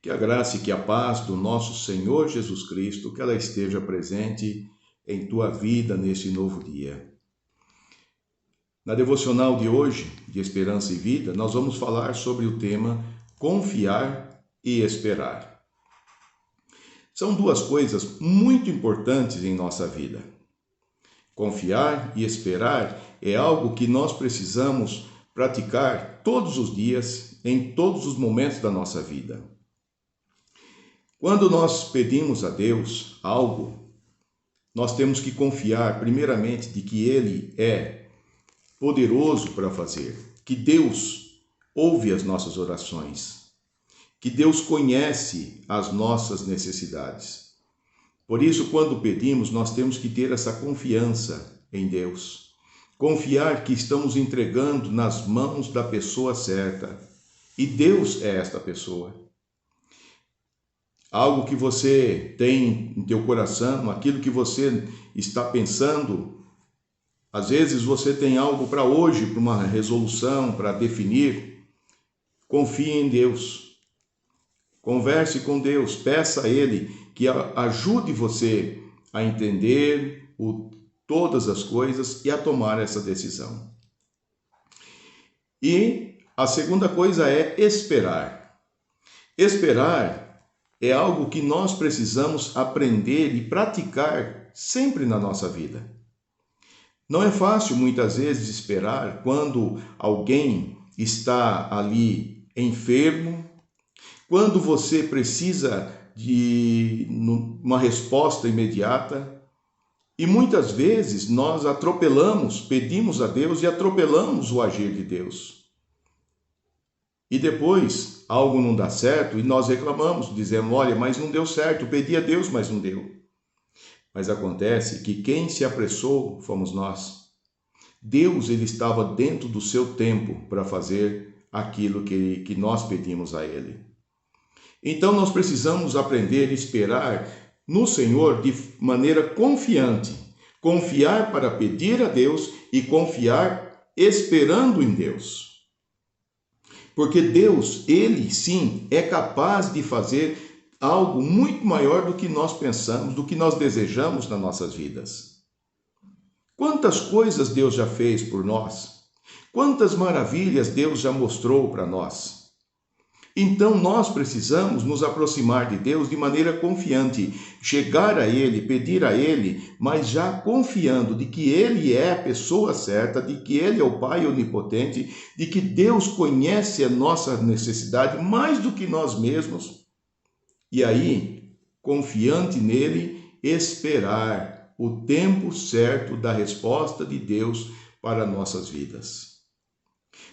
Que a graça e que a paz do nosso Senhor Jesus Cristo, que ela esteja presente em tua vida neste novo dia. Na devocional de hoje, de Esperança e Vida, nós vamos falar sobre o tema confiar e esperar. São duas coisas muito importantes em nossa vida. Confiar e esperar é algo que nós precisamos praticar todos os dias, em todos os momentos da nossa vida. Quando nós pedimos a Deus algo, nós temos que confiar primeiramente de que Ele é poderoso para fazer, que Deus ouve as nossas orações, que Deus conhece as nossas necessidades. Por isso, quando pedimos, nós temos que ter essa confiança em Deus. Confiar que estamos entregando nas mãos da pessoa certa. E Deus é esta pessoa. Algo que você tem em teu coração, aquilo que você está pensando. Às vezes você tem algo para hoje, para uma resolução, para definir. Confie em Deus. Converse com Deus, peça a Ele que ajude você a entender todas as coisas e a tomar essa decisão. E a segunda coisa é esperar. Esperar é algo que nós precisamos aprender e praticar sempre na nossa vida. Não é fácil muitas vezes esperar quando alguém está ali enfermo, quando você precisa de uma resposta imediata. E muitas vezes nós atropelamos, pedimos a Deus e atropelamos o agir de Deus. E depois algo não dá certo e nós reclamamos, dizemos, olha, mas não deu certo, pedi a Deus, mas não deu. Mas acontece que quem se apressou fomos nós. Deus, ele estava dentro do seu tempo para fazer aquilo que nós pedimos a Ele. Então nós precisamos aprender a esperar no Senhor de maneira confiante. Confiar para pedir a Deus e confiar esperando em Deus. Porque Deus, Ele sim, é capaz de fazer algo muito maior do que nós pensamos, do que nós desejamos nas nossas vidas. Quantas coisas Deus já fez por nós? Quantas maravilhas Deus já mostrou para nós? Então nós precisamos nos aproximar de Deus de maneira confiante, chegar a Ele, pedir a Ele, mas já confiando de que Ele é a pessoa certa, de que Ele é o Pai onipotente, de que Deus conhece a nossa necessidade mais do que nós mesmos. E aí, confiante nele, esperar o tempo certo da resposta de Deus para nossas vidas.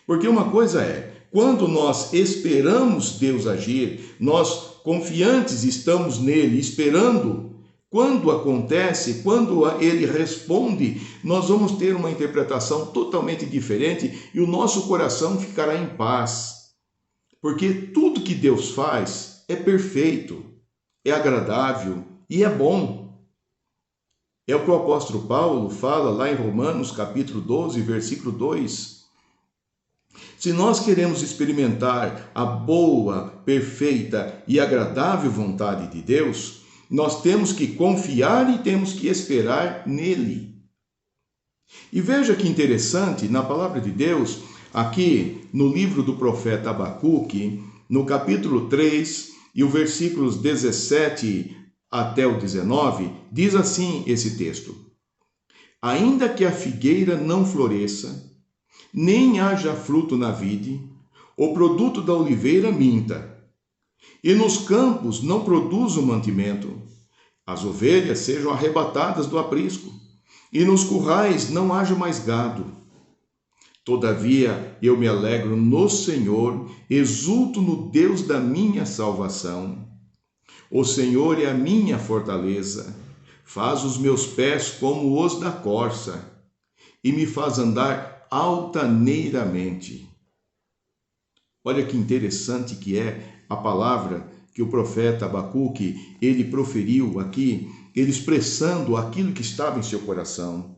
Porque uma coisa é, quando nós esperamos Deus agir, nós confiantes estamos nele, esperando, quando acontece, quando ele responde, nós vamos ter uma interpretação totalmente diferente e o nosso coração ficará em paz. Porque tudo que Deus faz é perfeito, é agradável e é bom. É o que o apóstolo Paulo fala lá em Romanos capítulo 12, versículo 2. Se nós queremos experimentar a boa, perfeita e agradável vontade de Deus, nós temos que confiar e temos que esperar nele. E veja que interessante, na palavra de Deus, aqui no livro do profeta Abacuque, no capítulo 3 e o versículos 17 até o 19, diz assim esse texto: Ainda que a figueira não floresça, nem haja fruto na vide, o produto da oliveira minta, e nos campos não produza o mantimento, as ovelhas sejam arrebatadas do aprisco, e nos currais não haja mais gado. Todavia eu me alegro no Senhor, exulto no Deus da minha salvação. O Senhor é a minha fortaleza, faz os meus pés como os da corça, e me faz andar altaneiramente. Olha que interessante que é a palavra que o profeta Abacuque, ele proferiu aqui, ele expressando aquilo que estava em seu coração.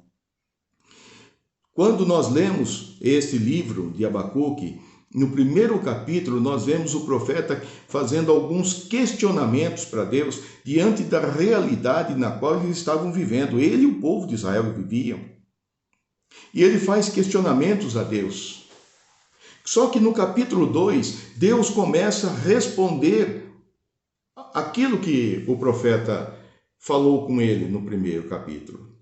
Quando nós lemos este livro de Abacuque, no primeiro capítulo, nós vemos o profeta fazendo alguns questionamentos para Deus diante da realidade na qual eles estavam vivendo. Ele e o povo de Israel viviam. E ele faz questionamentos a Deus. Só que no capítulo 2, Deus começa a responder aquilo que o profeta falou com ele no primeiro capítulo.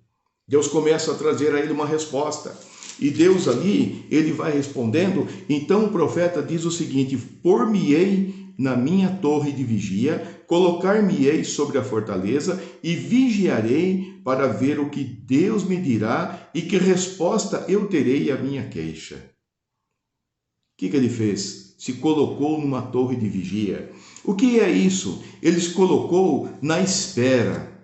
Deus começa a trazer a ele uma resposta. E Deus ali, ele vai respondendo. Então o profeta diz o seguinte: por-me-ei na minha torre de vigia, colocar-me-ei sobre a fortaleza e vigiarei para ver o que Deus me dirá e que resposta eu terei à minha queixa. O que ele fez? Se colocou numa torre de vigia. O que é isso? Ele se colocou na espera.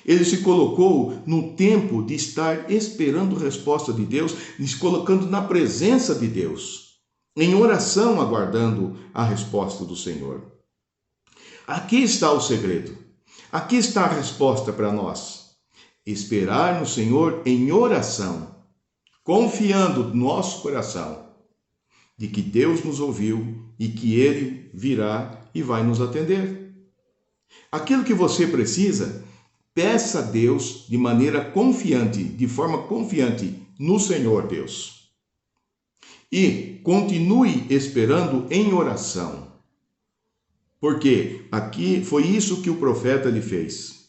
Ele se colocou no tempo de estar esperando a resposta de Deus, se colocando na presença de Deus, em oração, aguardando a resposta do Senhor. Aqui está o segredo. Aqui está a resposta para nós. Esperar no Senhor em oração, confiando no nosso coração de que Deus nos ouviu e que Ele virá e vai nos atender. Aquilo que você precisa, peça a Deus de maneira confiante, de forma confiante no Senhor Deus. E continue esperando em oração. Porque aqui foi isso que o profeta lhe fez.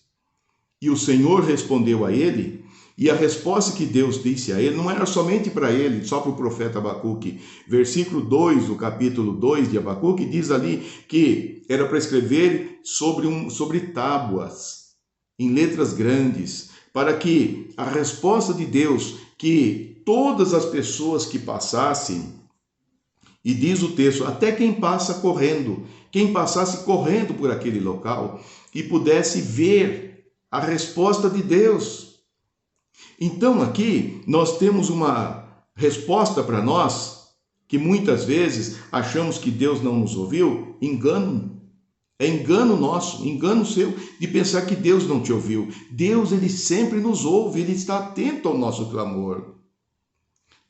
E o Senhor respondeu a ele, e a resposta que Deus disse a ele não era somente para ele, só para o profeta Abacuque. Versículo 2 do capítulo 2 de Abacuque diz ali que era para escrever sobre tábuas, em letras grandes, para que a resposta de Deus, que todas as pessoas que passassem, e diz o texto, até quem passa correndo, quem passasse correndo por aquele local, e pudesse ver a resposta de Deus. Então aqui nós temos uma resposta para nós, que muitas vezes achamos que Deus não nos ouviu. Engano. É engano nosso, engano seu, de pensar que Deus não te ouviu. Deus, ele sempre nos ouve, ele está atento ao nosso clamor.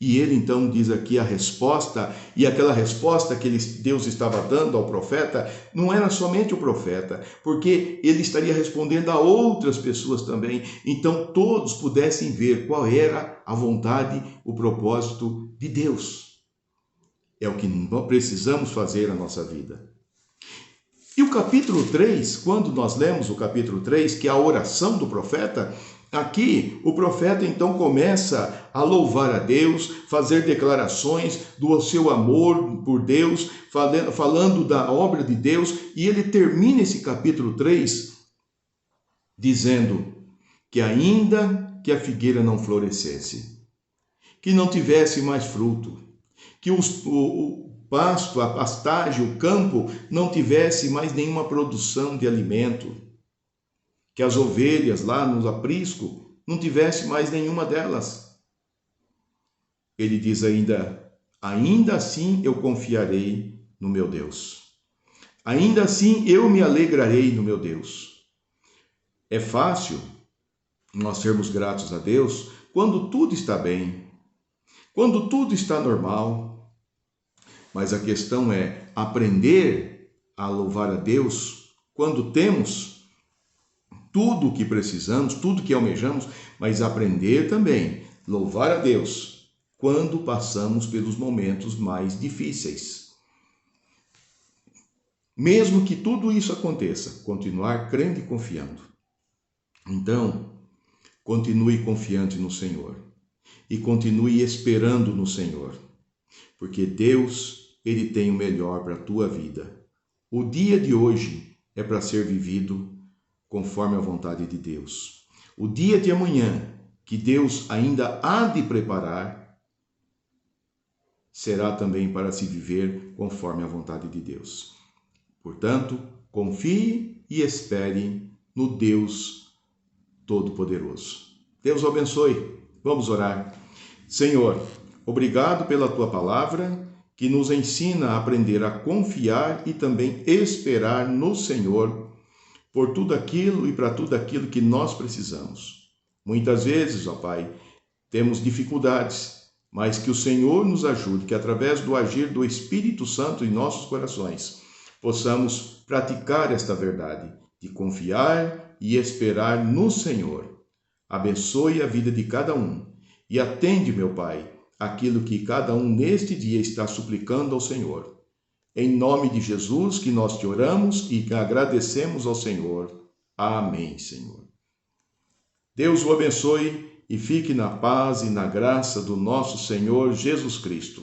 E ele então diz aqui a resposta, e aquela resposta que Deus estava dando ao profeta, não era somente o profeta, porque ele estaria respondendo a outras pessoas também. Então todos pudessem ver qual era a vontade, o propósito de Deus. É o que nós precisamos fazer na nossa vida. E o capítulo 3, quando nós lemos o capítulo 3, que é a oração do profeta, aqui o profeta então começa a louvar a Deus, fazer declarações do seu amor por Deus, falando da obra de Deus, e ele termina esse capítulo 3 dizendo que ainda que a figueira não florescesse, que não tivesse mais fruto, que o pasto, a pastagem, o campo não tivesse mais nenhuma produção de alimento, que as ovelhas lá no aprisco não tivesse mais nenhuma delas. Ele diz ainda assim eu confiarei no meu Deus. Ainda assim eu me alegrarei no meu Deus. É fácil nós sermos gratos a Deus quando tudo está bem, quando tudo está normal. Mas a questão é aprender a louvar a Deus quando temos tudo o que precisamos, tudo que almejamos, mas aprender também a louvar a Deus quando passamos pelos momentos mais difíceis. Mesmo que tudo isso aconteça, continuar crendo e confiando. Então, continue confiante no Senhor e continue esperando no Senhor, porque Deus, Ele tem o melhor para a tua vida. O dia de hoje é para ser vivido conforme a vontade de Deus. O dia de amanhã, que Deus ainda há de preparar, será também para se viver conforme a vontade de Deus. Portanto, confie e espere no Deus Todo-Poderoso. Deus o abençoe. Vamos orar. Senhor, obrigado pela tua palavra, que nos ensina a aprender a confiar e também esperar no Senhor por tudo aquilo e para tudo aquilo que nós precisamos. Muitas vezes, ó Pai, temos dificuldades, mas que o Senhor nos ajude, que através do agir do Espírito Santo em nossos corações, possamos praticar esta verdade, de confiar e esperar no Senhor. Abençoe a vida de cada um e atende, meu Pai, aquilo que cada um neste dia está suplicando ao Senhor. Em nome de Jesus que nós te oramos e agradecemos ao Senhor. Amém, Senhor. Deus o abençoe e fique na paz e na graça do nosso Senhor Jesus Cristo.